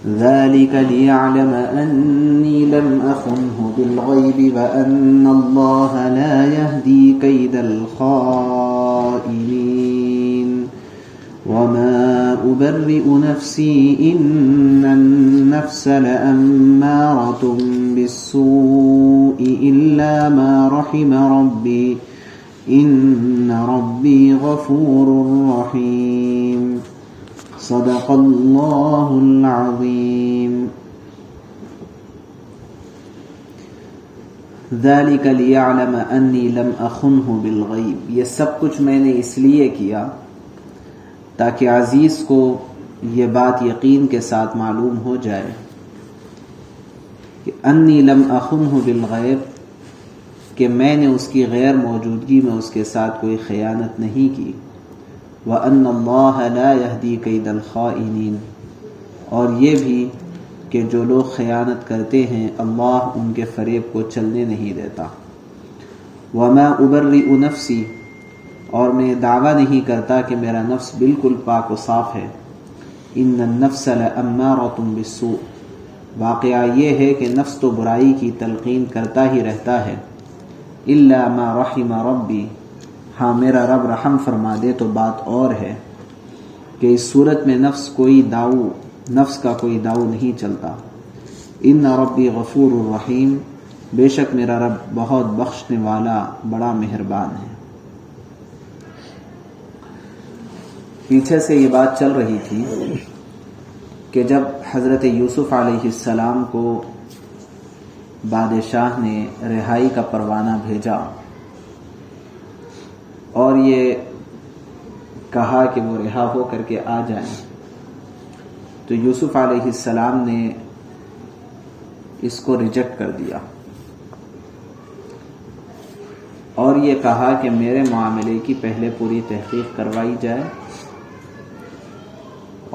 ذلك ليعلم أني لم أخنه بالغيب وأن الله لا يهدي كيد الخائنين وما أبرئ نفسي إن النفس لأمارة بالسوء إلا ما رحم ربي إن ربي غفور رحيم صدق اللہ العظیم. ذلك ليعلم أني لم أخنه بالغیب، یہ سب کچھ میں نے اس لیے کیا تاکہ عزیز کو یہ بات یقین کے ساتھ معلوم ہو جائے کہ انی لم اخنه بالغیب، کہ میں نے اس کی غیر موجودگی میں اس کے ساتھ کوئی خیانت نہیں کی. وَأَنَّ اللَّهَ لَا يَهْدِي كَيْدَ الْخَائِنِينَ، اور یہ بھی کہ جو لوگ خیانت کرتے ہیں اللہ ان کے فریب کو چلنے نہیں دیتا. وَمَا أُبَرِّئُ نَفْسِي، اور میں دعویٰ نہیں کرتا کہ میرا نفس بالکل پاک و صاف ہے. إِنَّ النَّفْسَ لَأَمَّارَةٌ بِالسُّوءِ، واقعہ یہ ہے کہ نفس تو برائی کی تلقین کرتا ہی رہتا ہے. إِلَّا مَا رَحِمَ رَبِّي، ہاں میرا رب رحم فرما دے تو بات اور ہے کہ اس صورت میں نفس کا کوئی داؤ نہیں چلتا. ان ربی غفور الرحیم، بے شک میرا رب بہت بخشنے والا بڑا مہربان ہے. پیچھے سے یہ بات چل رہی تھی کہ جب حضرت یوسف علیہ السلام کو بادشاہ نے رہائی کا پروانہ بھیجا اور یہ کہا کہ وہ رہا ہو کر کے آ جائیں، تو یوسف علیہ السلام نے اس کو ریجیکٹ کر دیا اور یہ کہا کہ میرے معاملے کی پہلے پوری تحقیق کروائی جائے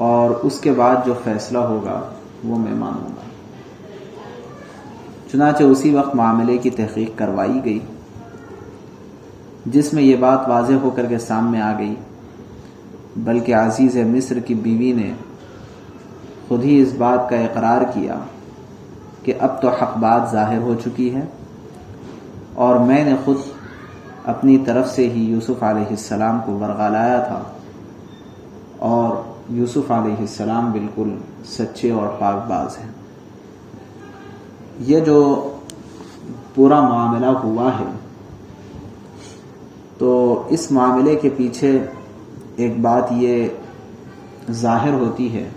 اور اس کے بعد جو فیصلہ ہوگا وہ میں مانوں گا. چنانچہ اسی وقت معاملے کی تحقیق کروائی گئی، جس میں یہ بات واضح ہو کر کے سامنے آ گئی، بلکہ عزیز مصر کی بیوی نے خود ہی اس بات کا اقرار کیا کہ اب تو حق بات ظاہر ہو چکی ہے اور میں نے خود اپنی طرف سے ہی یوسف علیہ السلام کو ورغلایا تھا اور یوسف علیہ السلام بالکل سچے اور پاک باز ہیں. یہ جو پورا معاملہ ہوا ہے تو اس معاملے کے پیچھے ایک بات یہ ظاہر ہوتی ہے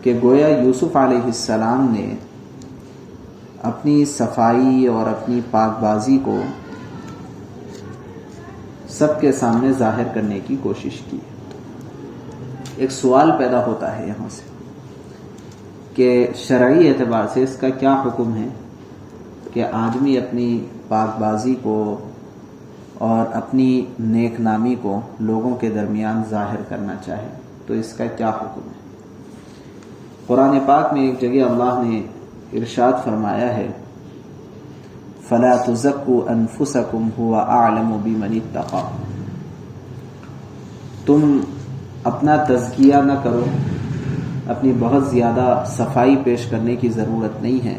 کہ گویا یوسف علیہ السلام نے اپنی صفائی اور اپنی پاک بازی کو سب کے سامنے ظاہر کرنے کی کوشش کی. ایک سوال پیدا ہوتا ہے یہاں سے کہ شرعی اعتبار سے اس کا کیا حکم ہے کہ آدمی اپنی پاک بازی کو اور اپنی نیک نامی کو لوگوں کے درمیان ظاہر کرنا چاہے تو اس کا کیا حکم ہے. قرآن پاک میں ایک جگہ اللہ نے ارشاد فرمایا ہے فَلَا تُزَكُّوا أَنفُسَكُمْ هُوَ أَعْلَمُ بِمَنِ اتَّقَى، تم اپنا تزکیہ نہ کرو، اپنی بہت زیادہ صفائی پیش کرنے کی ضرورت نہیں ہے.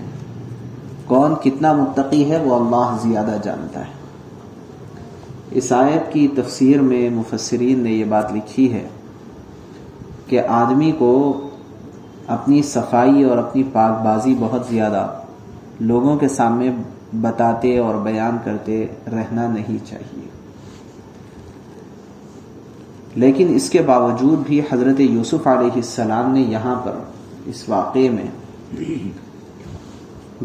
کون کتنا متقی ہے وہ اللہ زیادہ جانتا ہے. اس آیت کی تفسیر میں مفسرین نے یہ بات لکھی ہے کہ آدمی کو اپنی صفائی اور اپنی پاک بازی بہت زیادہ لوگوں کے سامنے بتاتے اور بیان کرتے رہنا نہیں چاہیے. لیکن اس کے باوجود بھی حضرت یوسف علیہ السلام نے یہاں پر اس واقعے میں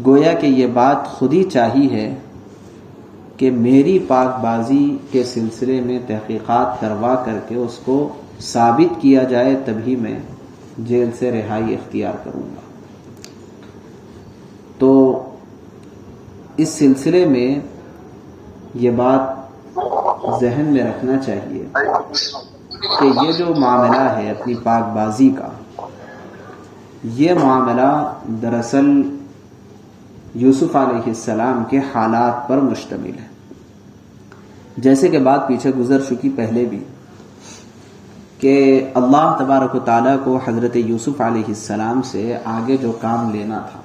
گویا کہ یہ بات خود ہی چاہی ہے کہ میری پاک بازی کے سلسلے میں تحقیقات کروا کر کے اس کو ثابت کیا جائے تبھی میں جیل سے رہائی اختیار کروں گا. تو اس سلسلے میں یہ بات ذہن میں رکھنا چاہیے کہ یہ جو معاملہ ہے اپنی پاک بازی کا، یہ معاملہ دراصل یوسف علیہ السلام کے حالات پر مشتمل ہے. جیسے کہ بات پیچھے گزر چکی پہلے بھی کہ اللہ تبارک و تعالیٰ کو حضرت یوسف علیہ السلام سے آگے جو کام لینا تھا،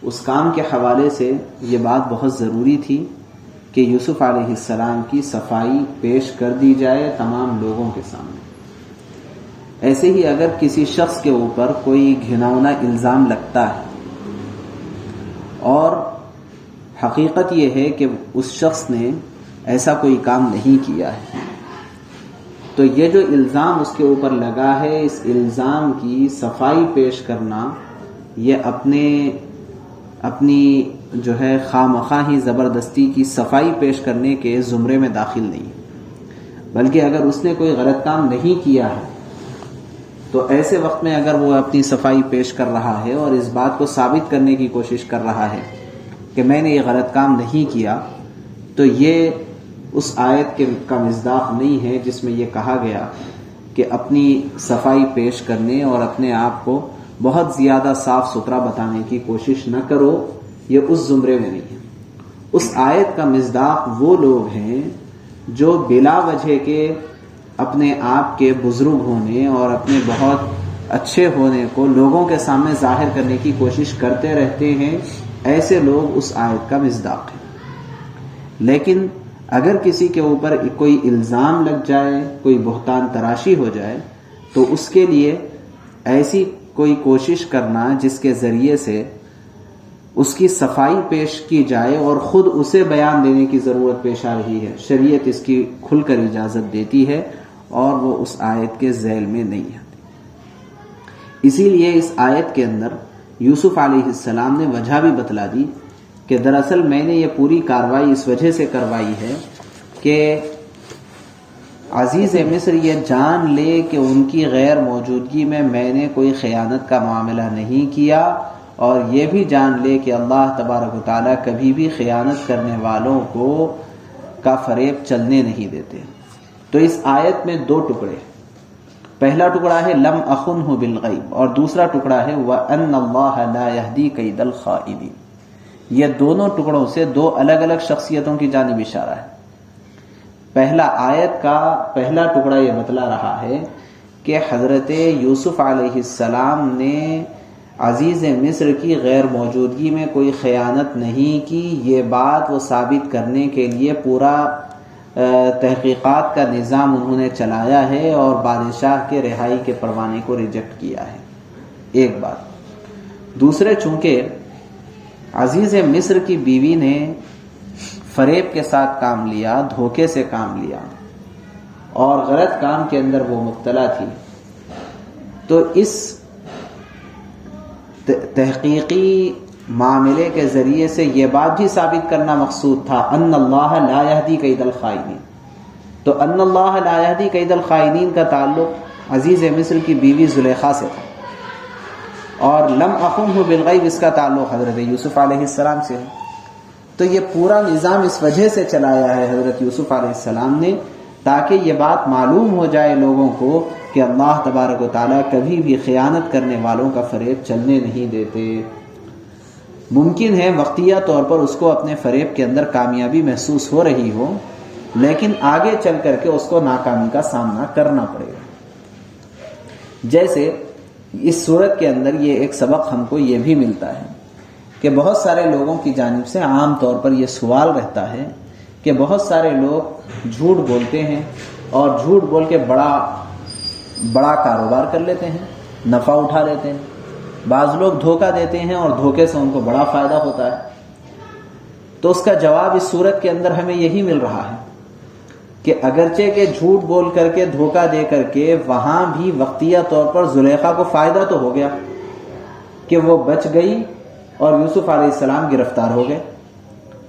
اس کام کے حوالے سے یہ بات بہت ضروری تھی کہ یوسف علیہ السلام کی صفائی پیش کر دی جائے تمام لوگوں کے سامنے۔ ایسے ہی اگر کسی شخص کے اوپر کوئی گھناؤنا الزام لگتا ہے اور حقیقت یہ ہے کہ اس شخص نے ایسا کوئی کام نہیں کیا ہے، تو یہ جو الزام اس کے اوپر لگا ہے، اس الزام کی صفائی پیش کرنا یہ اپنی جو ہے خواہ ہی زبردستی کی صفائی پیش کرنے کے زمرے میں داخل نہیں، بلکہ اگر اس نے کوئی غلط کام نہیں کیا ہے تو ایسے وقت میں اگر وہ اپنی صفائی پیش کر رہا ہے اور اس بات کو ثابت کرنے کی کوشش کر رہا ہے کہ میں نے یہ غلط کام نہیں کیا، تو یہ اس آیت کا مصداق نہیں ہے جس میں یہ کہا گیا کہ اپنی صفائی پیش کرنے اور اپنے آپ کو بہت زیادہ صاف ستھرا بتانے کی کوشش نہ کرو، یہ اس زمرے میں نہیں ہے۔ اس آیت کا مصداق وہ لوگ ہیں جو بلا وجہ کے اپنے آپ کے بزرگ ہونے اور اپنے بہت اچھے ہونے کو لوگوں کے سامنے ظاہر کرنے کی کوشش کرتے رہتے ہیں، ایسے لوگ اس آیت کا مصداق ہیں۔ لیکن اگر کسی کے اوپر کوئی الزام لگ جائے، کوئی بہتان تراشی ہو جائے، تو اس کے لیے ایسی کوئی کوشش کرنا جس کے ذریعے سے اس کی صفائی پیش کی جائے اور خود اسے بیان دینے کی ضرورت پیش آ رہی ہے، شریعت اس کی کھل کر اجازت دیتی ہے اور وہ اس آیت کے ذیل میں نہیں آتی۔ اسی لیے اس آیت کے اندر یوسف علیہ السلام نے وجہ بھی بتلا دی کہ دراصل میں نے یہ پوری کاروائی اس وجہ سے کروائی ہے کہ عزیز مصر یہ جان لے کہ ان کی غیر موجودگی میں نے کوئی خیانت کا معاملہ نہیں کیا، اور یہ بھی جان لے کہ اللہ تبارک و تعالیٰ کبھی بھی خیانت کرنے والوں کا فریب چلنے نہیں دیتے۔ تو اس آیت میں دو ٹکڑے، پہلا ٹکڑا ہے لم اخنہ بالغیب اور دوسرا ٹکڑا ہے وَأَنَّ اللَّهَ لَا يَهْدِي كَيْدَ الْخَائِنِينَ۔ یہ دونوں ٹکڑوں سے دو الگ الگ شخصیتوں کی جانب اشارہ ہے۔ پہلا آیت کا پہلا ٹکڑا یہ بتلا رہا ہے کہ حضرت یوسف علیہ السلام نے عزیز مصر کی غیر موجودگی میں کوئی خیانت نہیں کی، یہ بات وہ ثابت کرنے کے لیے پورا تحقیقات کا نظام انہوں نے چلایا ہے اور بادشاہ کے رہائی کے پروانے کو ریجیکٹ کیا ہے، ایک بات۔ دوسرے، چونکہ عزیز مصر کی بیوی نے فریب کے ساتھ کام لیا، دھوکے سے کام لیا اور غلط کام کے اندر وہ مبتلا تھی، تو اس تحقیقی معاملے کے ذریعے سے یہ بات بھی ثابت کرنا مقصود تھا ان اللہ لا یہدی کید الخائنین۔ تو ان اللہ لا یہدی کید الخائنین کا تعلق عزیز مصر کی بیوی زلیخا سے تھا، اور لم اخنہ بالغیب اس کا تعلق حضرت یوسف علیہ السلام سے ہے۔ تو یہ پورا نظام اس وجہ سے چلایا ہے حضرت یوسف علیہ السلام نے، تاکہ یہ بات معلوم ہو جائے لوگوں کو کہ اللہ تبارک و تعالیٰ کبھی بھی خیانت کرنے والوں کا فریب چلنے نہیں دیتے۔ ممکن ہے وقتیہ طور پر اس کو اپنے فریب کے اندر کامیابی محسوس ہو رہی ہو، لیکن آگے چل کر کے اس کو ناکامی کا سامنا کرنا پڑے گا۔ جیسے اس صورت کے اندر یہ ایک سبق ہم کو یہ بھی ملتا ہے کہ بہت سارے لوگوں کی جانب سے عام طور پر یہ سوال رہتا ہے کہ بہت سارے لوگ جھوٹ بولتے ہیں اور جھوٹ بول کے بڑا کاروبار کر لیتے ہیں، نفع اٹھا لیتے ہیں۔ بعض لوگ دھوکہ دیتے ہیں اور دھوکے سے ان کو بڑا فائدہ ہوتا ہے۔ تو اس کا جواب اس صورت کے اندر ہمیں یہی مل رہا ہے کہ اگرچہ کہ جھوٹ بول کر کے دھوکہ دے کر کے وہاں بھی وقتیہ طور پر زلیخا کو فائدہ تو ہو گیا کہ وہ بچ گئی اور یوسف علیہ السلام گرفتار ہو گئے۔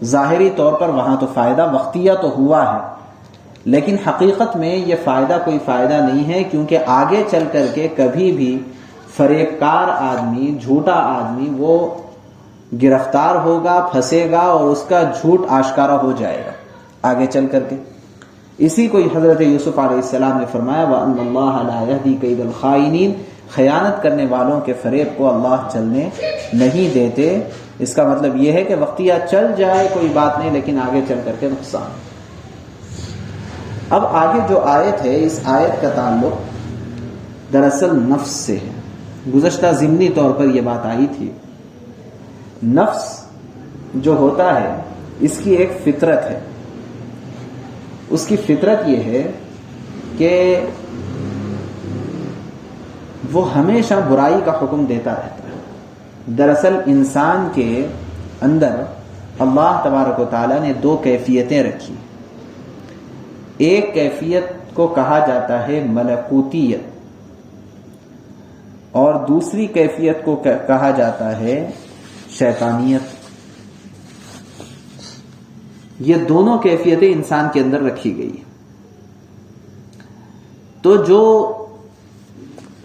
ظاہری طور پر وہاں تو فائدہ وقتیہ تو ہوا ہے، لیکن حقیقت میں یہ فائدہ کوئی فائدہ نہیں ہے، کیونکہ آگے چل کر کے کبھی بھی فریب کار آدمی، جھوٹا آدمی وہ گرفتار ہوگا، پھنسے گا اور اس کا جھوٹ آشکارا ہو جائے گا آگے چل کر کے۔ اسی کو حضرت یوسف علیہ السلام نے فرمایا وَأَنَّ اللَّهَ لَا يَهْدِي كَيْدَ الْخَائِنِينَ، خیانت کرنے والوں کے فریب کو اللہ چلنے نہیں دیتے۔ اس کا مطلب یہ ہے کہ وقتیہ چل جائے کوئی بات نہیں، لیکن آگے چل کر کے نقصان۔ اب آگے جو آیت ہے، اس آیت کا تعلق دراصل نفس سے ہے. گزشتہ ضمنی طور پر یہ بات آئی تھی. نفس جو ہوتا ہے اس کی ایک فطرت ہے. اس کی فطرت یہ ہے کہ وہ ہمیشہ برائی کا حکم دیتا رہتا ہے. دراصل انسان کے اندر اللہ تبارک و تعالیٰ نے دو کیفیتیں رکھی. ایک کیفیت کو کہا جاتا ہے ملکوتیت، اور دوسری کیفیت کو کہا جاتا ہے شیطانیت. یہ دونوں کیفیتیں انسان کے اندر رکھی گئی. تو جو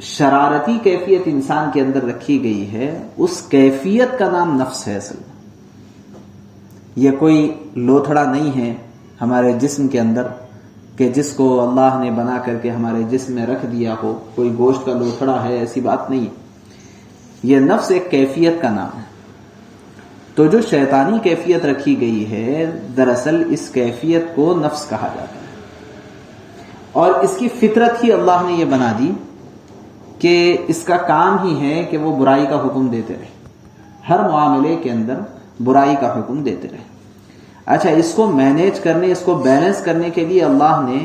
شرارتی کیفیت انسان کے اندر رکھی گئی ہے، اس کیفیت کا نام نفس ہے. اصل یہ کوئی لوتھڑا نہیں ہے ہمارے جسم کے اندر کہ جس کو اللہ نے بنا کر کے ہمارے جسم میں رکھ دیا ہو، کوئی گوشت کا لوتھڑا ہے، ایسی بات نہیں. یہ نفس ایک کیفیت کا نام ہے. تو جو شیطانی کیفیت رکھی گئی ہے، دراصل اس کیفیت کو نفس کہا جاتا ہے. اور اس کی فطرت ہی اللہ نے یہ بنا دی کہ اس کا کام ہی ہے کہ وہ برائی کا حکم دیتے رہے، ہر معاملے کے اندر برائی کا حکم دیتے رہے. اچھا، اس کو مینیج کرنے، اس کو بیلنس کرنے کے لیے اللہ نے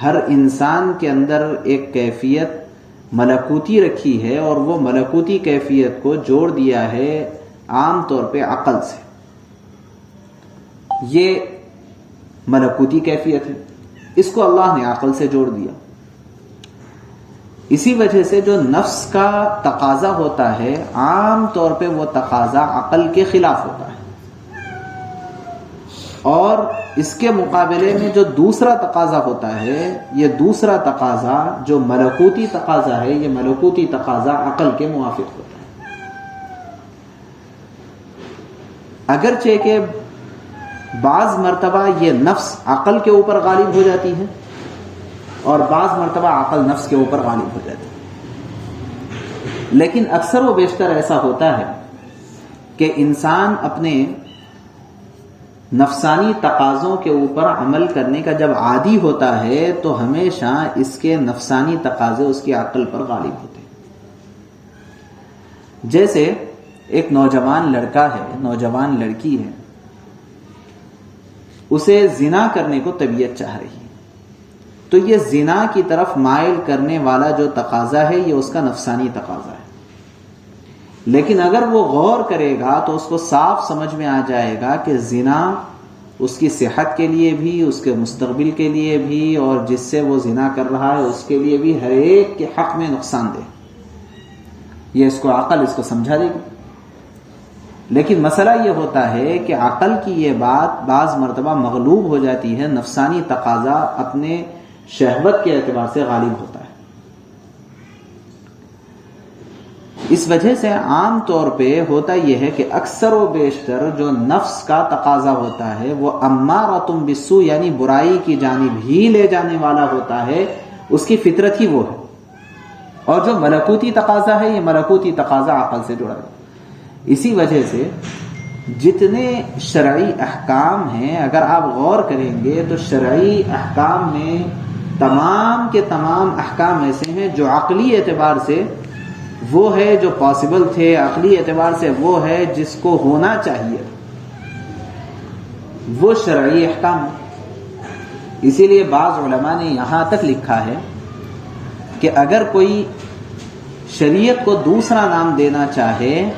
ہر انسان کے اندر ایک کیفیت ملکوتی رکھی ہے، اور وہ ملکوتی کیفیت کو جوڑ دیا ہے عام طور پہ عقل سے. یہ ملکوتی کیفیت ہے، اس کو اللہ نے عقل سے جوڑ دیا. اسی وجہ سے جو نفس کا تقاضا ہوتا ہے، عام طور پہ وہ تقاضا عقل کے خلاف ہوتا ہے. اور اس کے مقابلے میں جو دوسرا تقاضا ہوتا ہے، یہ دوسرا تقاضا جو ملکوتی تقاضا ہے، یہ ملکوتی تقاضا عقل کے موافق ہوتا ہے. اگرچہ کہ بعض مرتبہ یہ نفس عقل کے اوپر غالب ہو جاتی ہے، اور بعض مرتبہ عقل نفس کے اوپر غالب ہو جاتی ہے، لیکن اکثر و بیشتر ایسا ہوتا ہے کہ انسان اپنے نفسانی تقاضوں کے اوپر عمل کرنے کا جب عادی ہوتا ہے، تو ہمیشہ اس کے نفسانی تقاضے اس کی عقل پر غالب ہوتے ہیں. جیسے ایک نوجوان لڑکا ہے، نوجوان لڑکی ہے، اسے زنا کرنے کو طبیعت چاہ رہی ہے، تو یہ زنا کی طرف مائل کرنے والا جو تقاضا ہے، یہ اس کا نفسانی تقاضا ہے. لیکن اگر وہ غور کرے گا تو اس کو صاف سمجھ میں آ جائے گا کہ زنا اس کی صحت کے لیے بھی، اس کے مستقبل کے لیے بھی، اور جس سے وہ زنا کر رہا ہے اس کے لیے بھی ہر ایک کے حق میں نقصان دہ. یہ اس کو عقل اس کو سمجھا دے گی. لیکن مسئلہ یہ ہوتا ہے کہ عقل کی یہ بات بعض مرتبہ مغلوب ہو جاتی ہے، نفسانی تقاضا اپنے شہوت کے اعتبار سے غالب ہوتا ہے. اس وجہ سے عام طور پہ ہوتا یہ ہے کہ اکثر و بیشتر جو نفس کا تقاضا ہوتا ہے وہ امارۃ بالسوء، یعنی برائی کی جانب ہی لے جانے والا ہوتا ہے. اس کی فطرت ہی وہ ہے. اور جو ملکوتی تقاضا ہے، یہ ملکوتی تقاضا عقل سے جڑا ہے. اسی وجہ سے جتنے شرعی احکام ہیں، اگر آپ غور کریں گے تو شرعی احکام میں تمام کے تمام احکام ایسے ہیں جو عقلی اعتبار سے وہ ہے جو پاسبل تھے، عقلی اعتبار سے وہ ہے جس کو ہونا چاہیے، وہ شرعی احکام. اسی لیے بعض علماء نے یہاں تک لکھا ہے کہ اگر کوئی شریعت کو دوسرا نام دینا چاہے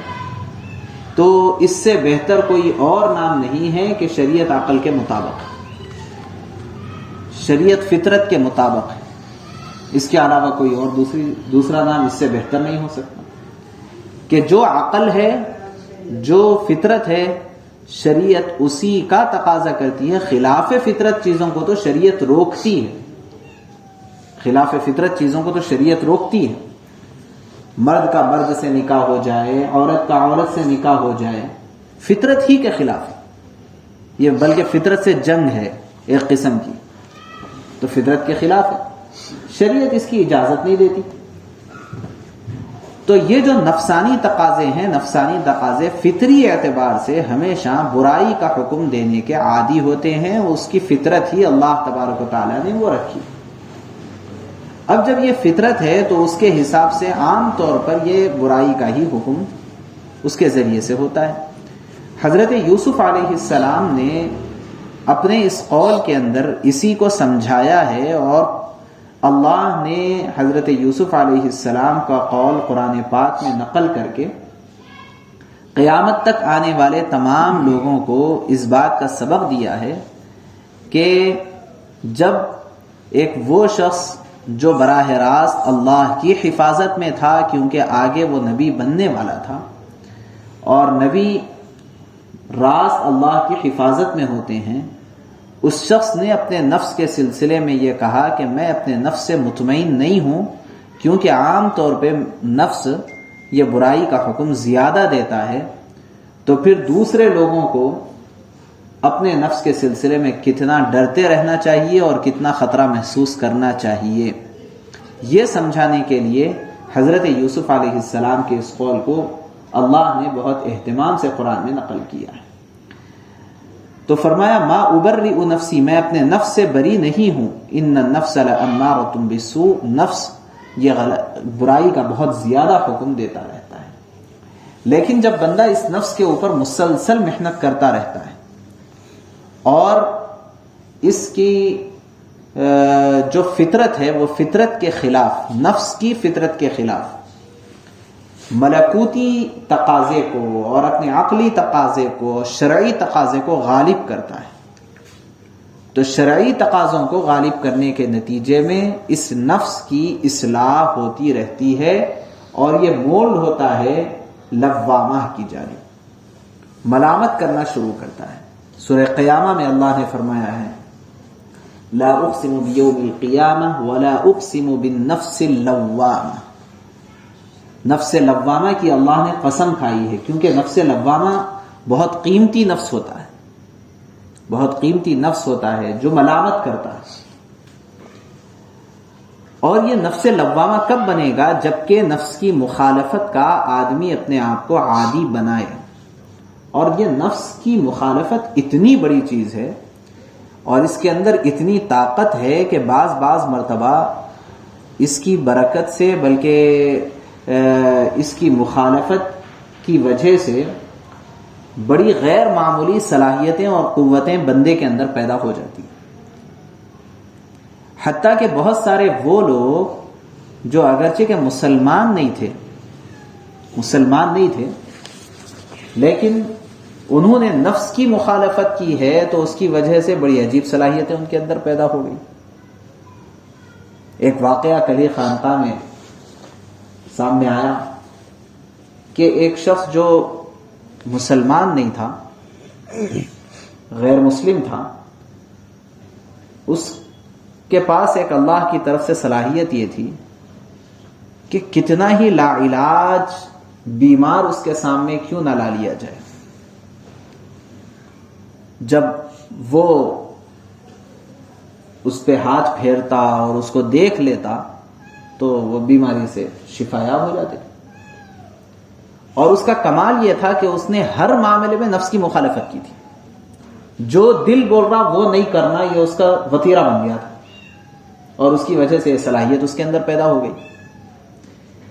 تو اس سے بہتر کوئی اور نام نہیں ہے کہ شریعت عقل کے مطابق، شریعت فطرت کے مطابق ہے. اس کے علاوہ کوئی اور دوسرا نام اس سے بہتر نہیں ہو سکتا. کہ جو عقل ہے، جو فطرت ہے، شریعت اسی کا تقاضا کرتی ہے. خلاف فطرت چیزوں کو تو شریعت روکتی ہے، خلاف فطرت چیزوں کو تو شریعت روکتی ہے. مرد کا مرد سے نکاح ہو جائے، عورت کا عورت سے نکاح ہو جائے، فطرت ہی کے خلاف ہے یہ، بلکہ فطرت سے جنگ ہے ایک قسم کی، تو فطرت کے خلاف ہے. شریعت اس کی اجازت نہیں دیتی. تو یہ جو نفسانی تقاضے ہیں، نفسانی تقاضے فطری اعتبار سے ہمیشہ برائی کا حکم دینے کے عادی ہوتے ہیں، اس کی فطرت ہی اللہ تبارک و تعالیٰ نے وہ رکھی۔ اب جب یہ فطرت ہے تو اس کے حساب سے عام طور پر یہ برائی کا ہی حکم اس کے ذریعے سے ہوتا ہے۔ حضرت یوسف علیہ السلام نے اپنے اس قول کے اندر اسی کو سمجھایا ہے، اور اللہ نے حضرت یوسف علیہ السلام کا قول قرآن پاک میں نقل کر کے قیامت تک آنے والے تمام لوگوں کو اس بات کا سبق دیا ہے کہ جب ایک وہ شخص جو براہ راست اللہ کی حفاظت میں تھا، کیونکہ آگے وہ نبی بننے والا تھا، اور نبی راست اللہ کی حفاظت میں ہوتے ہیں، اس شخص نے اپنے نفس کے سلسلے میں یہ کہا کہ میں اپنے نفس سے مطمئن نہیں ہوں، کیونکہ عام طور پہ نفس یہ برائی کا حکم زیادہ دیتا ہے، تو پھر دوسرے لوگوں کو اپنے نفس کے سلسلے میں کتنا ڈرتے رہنا چاہیے اور کتنا خطرہ محسوس کرنا چاہیے۔ یہ سمجھانے کے لیے حضرت یوسف علیہ السلام کے اس قول کو اللہ نے بہت اہتمام سے قرآن میں نقل کیا ہے۔ تو فرمایا ما ابرئ نفسی، میں اپنے نفس سے بری نہیں ہوں، ان النفس لامارۃ بالسوء، نفس یہ برائی کا بہت زیادہ حکم دیتا رہتا ہے۔ لیکن جب بندہ اس نفس کے اوپر مسلسل محنت کرتا رہتا ہے اور اس کی جو فطرت ہے وہ فطرت کے خلاف، نفس کی فطرت کے خلاف ملکوتی تقاضے کو اور اپنے عقلی تقاضے کو، شرعی تقاضے کو غالب کرتا ہے، تو شرعی تقاضوں کو غالب کرنے کے نتیجے میں اس نفس کی اصلاح ہوتی رہتی ہے اور یہ مولڈ ہوتا ہے لوامہ کی جانب، ملامت کرنا شروع کرتا ہے۔ سورہ قیامہ میں اللہ نے فرمایا ہے لا اقسم بیوم القیامہ ولا اقسم بالنفس اللوامہ، نفس لوامہ کی اللہ نے قسم کھائی ہے، کیونکہ نفس لوامہ بہت قیمتی نفس ہوتا ہے، بہت قیمتی نفس ہوتا ہے جو ملامت کرتا ہے۔ اور یہ نفس لوامہ کب بنے گا؟ جبکہ نفس کی مخالفت کا آدمی اپنے آپ کو عادی بنائے، اور یہ نفس کی مخالفت اتنی بڑی چیز ہے اور اس کے اندر اتنی طاقت ہے کہ بعض مرتبہ اس کی برکت سے، بلکہ اس کی مخالفت کی وجہ سے بڑی غیر معمولی صلاحیتیں اور قوتیں بندے کے اندر پیدا ہو جاتی ہیں، حتیٰ کہ بہت سارے وہ لوگ جو اگرچہ کہ مسلمان نہیں تھے لیکن انہوں نے نفس کی مخالفت کی ہے، تو اس کی وجہ سے بڑی عجیب صلاحیتیں ان کے اندر پیدا ہو گئی۔ ایک واقعہ کلی خانقاہ میں سامنے آیا کہ ایک شخص جو مسلمان نہیں تھا، غیر مسلم تھا، اس کے پاس ایک اللہ کی طرف سے صلاحیت یہ تھی کہ کتنا ہی لا علاج بیمار اس کے سامنے کیوں نہ لا لیا جائے، جب وہ اس پہ ہاتھ پھیرتا اور اس کو دیکھ لیتا تو وہ بیماری سے شفایاب ہو جاتے۔ اور اس کا کمال یہ تھا کہ اس نے ہر معاملے میں نفس کی مخالفت کی تھی، جو دل بول رہا وہ نہیں کرنا، یہ اس کا وتیرہ بن گیا تھا، اور اس کی وجہ سے یہ صلاحیت اس کے اندر پیدا ہو گئی۔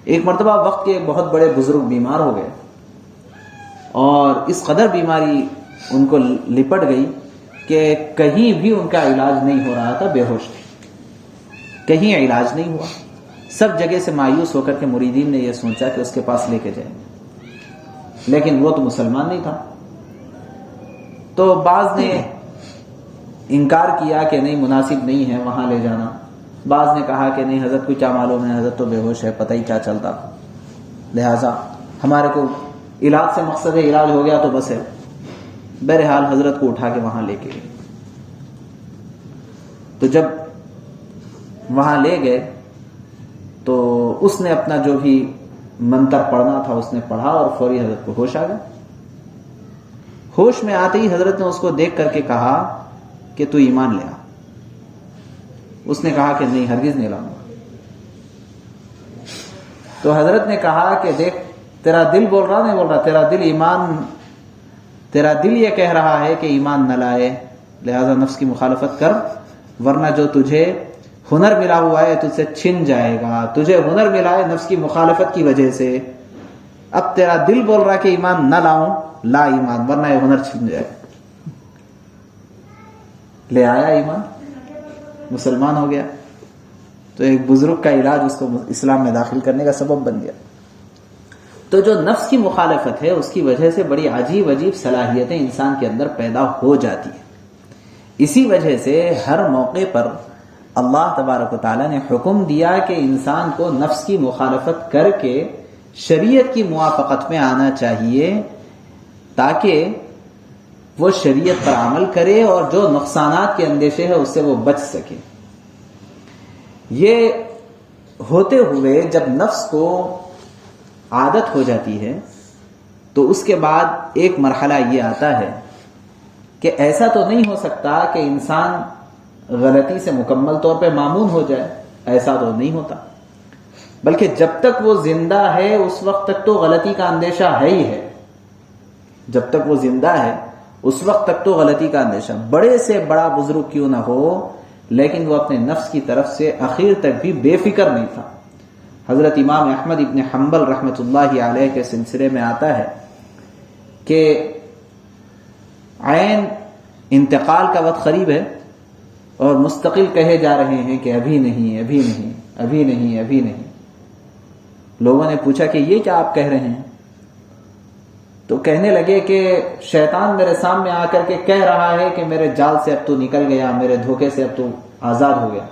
ایک مرتبہ وقت کے بہت بڑے بزرگ بیمار ہو گئے، اور اس قدر بیماری ان کو لپٹ گئی کہ کہیں بھی ان کا علاج نہیں ہو رہا تھا، بے ہوش تھے، کہیں علاج نہیں ہوا۔ سب جگہ سے مایوس ہو کر کے مریدین نے یہ سوچا کہ اس کے پاس لے کے جائیں، لیکن وہ تو مسلمان نہیں تھا۔ تو بعض نے انکار کیا کہ نہیں، مناسب نہیں ہے وہاں لے جانا، بعض نے کہا کہ نہیں حضرت کو کیا معلوم ہے، حضرت تو بے ہوش ہے، پتہ ہی کیا چلتا، لہٰذا ہمارے کو علاج سے مقصد علاج ہو گیا تو بس ہے۔ بہرحال حضرت کو اٹھا کے وہاں لے کے گئے۔ تو جب وہاں لے گئے تو اس نے اپنا جو بھی منتر پڑھنا تھا اس نے پڑھا، اور فوری حضرت کو ہوش آ گیا۔ ہوش میں آتے ہی حضرت نے اس کو دیکھ کر کے کہا کہ تو ایمان لے آ۔ اس نے کہا کہ نہیں، ہرگز نہیں لاؤں گا۔ تو حضرت نے کہا کہ دیکھ تیرا دل بول رہا نہیں بول رہا، تیرا دل یہ کہہ رہا ہے کہ ایمان نہ لائے، لہذا نفس کی مخالفت کر، ورنہ جو تجھے ہنر ملا ہوا ہے تجھ سے چھن جائے گا. تجھے ہنر ملا ہے نفس کی مخالفت کی وجہ سے، اب تیرا دل بول رہا کہ ایمان نہ لاؤں، لا ایمان، ورنہ یہ ہنر چھن جائے. لے آیا ایمان، مسلمان ہو گیا. تو ایک بزرگ کا علاج اس کو اسلام میں داخل کرنے کا سبب بن گیا. تو جو نفس کی مخالفت ہے اس کی وجہ سے بڑی عجیب عجیب صلاحیتیں انسان کے اندر پیدا ہو جاتی ہیں. اسی وجہ سے ہر موقع پر اللہ تبارک و تعالیٰ نے حکم دیا کہ انسان کو نفس کی مخالفت کر کے شریعت کی موافقت میں آنا چاہیے، تاکہ وہ شریعت پر عمل کرے اور جو نقصانات کے اندیشے ہیں اس سے وہ بچ سکے. یہ ہوتے ہوئے جب نفس کو عادت ہو جاتی ہے تو اس کے بعد ایک مرحلہ یہ آتا ہے کہ ایسا تو نہیں ہو سکتا کہ انسان غلطی سے مکمل طور پہ مامون ہو جائے، ایسا تو نہیں ہوتا، بلکہ جب تک وہ زندہ ہے اس وقت تک تو غلطی کا اندیشہ ہے ہی ہے. جب تک وہ زندہ ہے اس وقت تک تو غلطی کا اندیشہ، بڑے سے بڑا بزرگ کیوں نہ ہو، لیکن وہ اپنے نفس کی طرف سے اخیر تک بھی بے فکر نہیں تھا. حضرت امام احمد ابن حنبل رحمۃ اللہ علیہ کے سلسلے میں آتا ہے کہ عین انتقال کا وقت قریب ہے اور مستقل کہے جا رہے ہیں کہ ابھی نہیں ابھی نہیں ابھی نہیں ابھی نہیں. لوگوں نے پوچھا کہ یہ کیا آپ کہہ رہے ہیں؟ تو کہنے لگے کہ شیطان میرے سامنے آ کر کے کہہ رہا ہے کہ میرے جال سے اب تو نکل گیا، میرے دھوکے سے اب تو آزاد ہو گیا.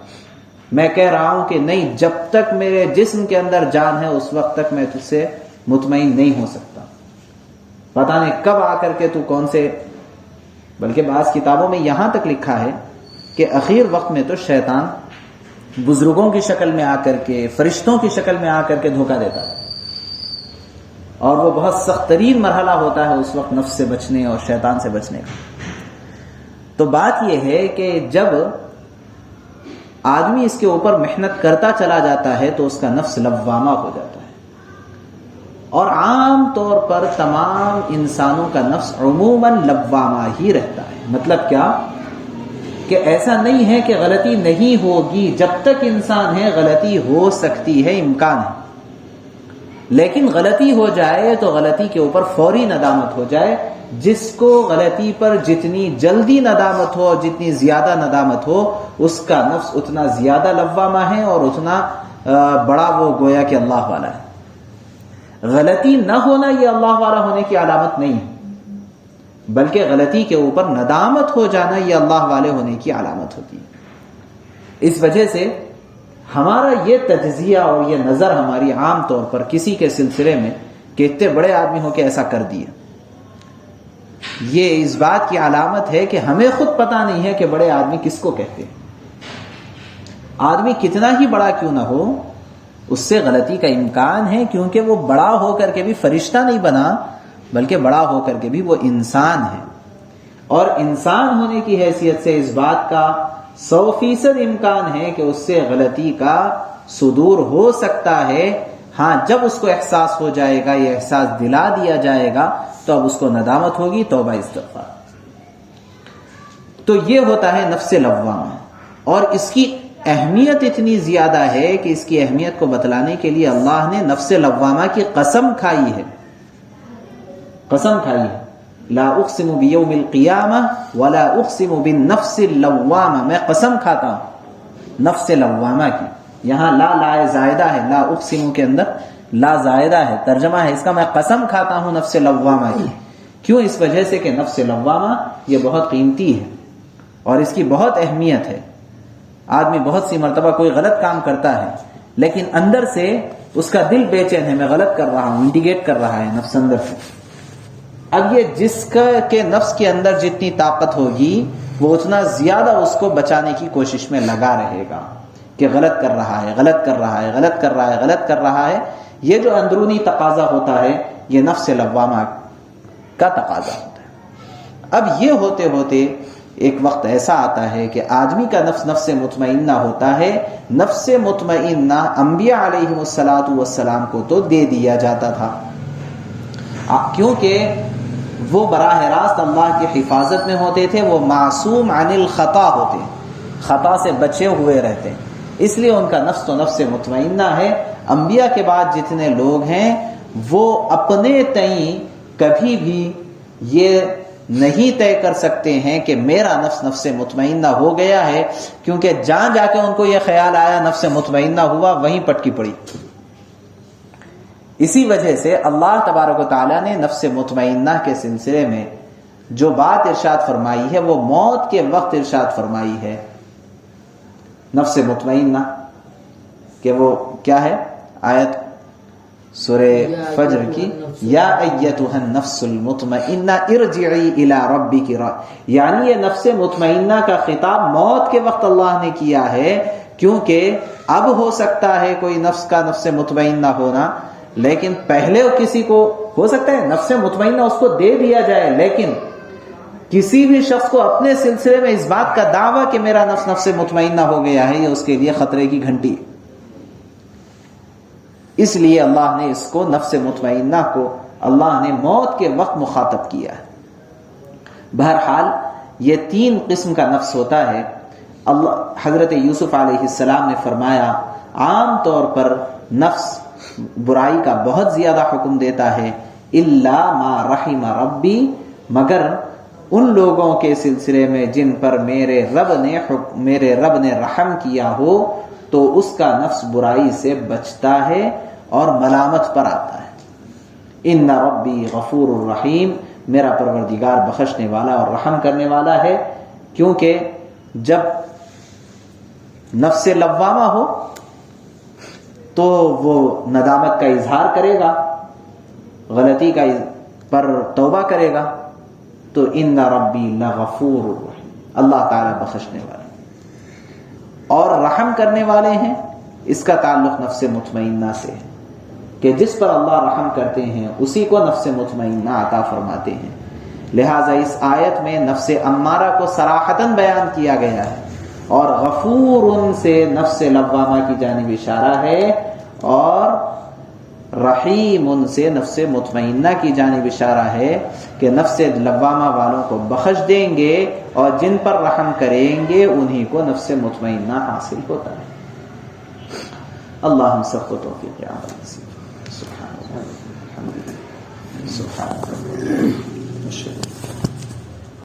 میں کہہ رہا ہوں کہ نہیں، جب تک میرے جسم کے اندر جان ہے اس وقت تک میں تجھ سے مطمئن نہیں ہو سکتا. پتہ نہیں کب آ کر کے تو کون سے، بلکہ بعض کتابوں میں یہاں تک لکھا ہے کہ اخیر وقت میں تو شیطان بزرگوں کی شکل میں آ کر کے، فرشتوں کی شکل میں آ کر کے دھوکہ دیتا ہے، اور وہ بہت سخت ترین مرحلہ ہوتا ہے اس وقت نفس سے بچنے اور شیطان سے بچنے کا. تو بات یہ ہے کہ جب آدمی اس کے اوپر محنت کرتا چلا جاتا ہے تو اس کا نفس لوامہ ہو جاتا ہے. اور عام طور پر تمام انسانوں کا نفس عموماً لوامہ ہی رہتا ہے. مطلب کیا کہ ایسا نہیں ہے کہ غلطی نہیں ہوگی، جب تک انسان ہے غلطی ہو سکتی ہے، امکان ہے، لیکن غلطی ہو جائے تو غلطی کے اوپر فوری ندامت ہو جائے. جس کو غلطی پر جتنی جلدی ندامت ہو، جتنی زیادہ ندامت ہو، اس کا نفس اتنا زیادہ لوامہ ہے اور اتنا بڑا وہ گویا کہ اللہ والا ہے. غلطی نہ ہونا یہ اللہ والا ہونے کی علامت نہیں ہے، بلکہ غلطی کے اوپر ندامت ہو جانا یہ اللہ والے ہونے کی علامت ہوتی ہے. اس وجہ سے ہمارا یہ تجزیہ اور یہ نظر ہماری عام طور پر کسی کے سلسلے میں کہ اتنے بڑے آدمی ہو کے ایسا کر دیا، یہ اس بات کی علامت ہے کہ ہمیں خود پتہ نہیں ہے کہ بڑے آدمی کس کو کہتے ہیں. آدمی کتنا ہی بڑا کیوں نہ ہو اس سے غلطی کا امکان ہے، کیونکہ وہ بڑا ہو کر کے بھی فرشتہ نہیں بنا، بلکہ بڑا ہو کر کے بھی وہ انسان ہے. اور انسان ہونے کی حیثیت سے اس بات کا 100% امکان ہے کہ اس سے غلطی کا صدور ہو سکتا ہے. ہاں، جب اس کو احساس ہو جائے گا، یہ احساس دلا دیا جائے گا، تو اب اس کو ندامت ہوگی، توبہ استغفار. تو یہ ہوتا ہے نفس لوامہ، اور اس کی اہمیت اتنی زیادہ ہے کہ اس کی اہمیت کو بتلانے کے لیے اللہ نے نفس لوامہ کی قسم کھائی ہے. قسم کھائی ہے، لا اقسم بیوم القیامہ ولا اقسم بالنفس اللوامہ، میں قسم کھاتا ہوں نفس لوامہ کی. یہاں لا زائدہ ہے، لا اقسم کے اندر لا زائدہ ہے، ترجمہ ہے اس کا میں قسم کھاتا ہوں نفس لوامہ کی. کیوں؟ اس وجہ سے کہ نفس لوامہ یہ بہت قیمتی ہے اور اس کی بہت اہمیت ہے. آدمی بہت سی مرتبہ کوئی غلط کام کرتا ہے لیکن اندر سے اس کا دل بے چین ہے، میں غلط کر رہا ہوں، انڈیکیٹ کر رہا ہے نفس اندر سے. اب یہ جس کے نفس کے اندر جتنی طاقت ہوگی وہ اتنا زیادہ اس کو بچانے کی کوشش میں لگا رہے گا کہ غلط کر رہا ہے، غلط کر رہا ہے، غلط کر رہا ہے، غلط کر رہا ہے. یہ جو اندرونی تقاضا ہوتا ہے یہ نفس لوامہ کا تقاضا ہوتا ہے. اب یہ ہوتے ہوتے ایک وقت ایسا آتا ہے کہ آدمی کا نفس نفس مطمئنہ ہوتا ہے. نفس مطمئنہ انبیاء علیہم السلام کو تو دے دیا جاتا تھا، کیونکہ وہ براہ راست اللہ کی حفاظت میں ہوتے تھے، وہ معصوم عن الخطا ہوتے، خطا سے بچے ہوئے رہتے، اس لیے ان کا نفس تو نفس مطمئنہ ہے. انبیاء کے بعد جتنے لوگ ہیں وہ اپنے تئیں کبھی بھی یہ نہیں طے کر سکتے ہیں کہ میرا نفس نفس مطمئنہ ہو گیا ہے، کیونکہ جہاں جا کے ان کو یہ خیال آیا نفس مطمئنہ ہوا، وہیں پٹکی پڑی. اسی وجہ سے اللہ تبارک و تعالیٰ نے نفس مطمئنہ کے سلسلے میں جو بات ارشاد فرمائی ہے وہ موت کے وقت ارشاد فرمائی ہے. نفس مطمئنہ کہ وہ کیا ہے؟ آیت سورہ فجر کی، یا ایتھا النفس المطمئنہ ارجعی الی ربک، یعنی یہ نفس مطمئنہ کا خطاب موت کے وقت اللہ نے کیا ہے، کیونکہ اب ہو سکتا ہے کوئی نفس کا نفس مطمئنہ ہونا، لیکن پہلے کسی کو ہو سکتا ہے نفس مطمئنہ اس کو دے دیا جائے، لیکن کسی بھی شخص کو اپنے سلسلے میں اس بات کا دعویٰ کہ میرا نفس نفس مطمئنہ ہو گیا ہے، یہ اس کے لیے خطرے کی گھنٹی. اس لیے اللہ نے اس کو نفس مطمئنہ کو اللہ نے موت کے وقت مخاطب کیا ہے. بہرحال یہ 3 قسم کا نفس ہوتا ہے. اللہ حضرت یوسف علیہ السلام نے فرمایا عام طور پر نفس برائی کا بہت زیادہ حکم دیتا ہے، الا ما رحم ربی، مگر ان لوگوں کے سلسلے میں جن پر میرے رب نے رحم کیا ہو تو اس کا نفس برائی سے بچتا ہے اور ملامت پر آتا ہے. ان ربی غفور الرحیم، میرا پروردگار بخشنے والا اور رحم کرنے والا ہے. کیونکہ جب نفس لوامہ ہو تو وہ ندامت کا اظہار کرے گا، غلطی کا پر توبہ کرے گا، تو ان ربی لغفور الرحیم، اللہ تعالیٰ بخشنے والے اور رحم کرنے والے ہیں. اس کا تعلق نفس مطمئنہ سے ہے کہ جس پر اللہ رحم کرتے ہیں اسی کو نفس مطمئنہ عطا فرماتے ہیں. لہٰذا اس آیت میں نفس امارہ کو صراحتاً بیان کیا گیا ہے، اور غفور سے نفس لوامہ کی جانب اشارہ ہے، اور رحیم سے نفس مطمئنہ کی جانب اشارہ ہے کہ نفس لوامہ والوں کو بخش دیں گے اور جن پر رحم کریں گے انہی کو نفس مطمئنہ حاصل ہوتا ہے. اللہ ہم سب کو توفیق عمل نصیب. سبحان اللہ.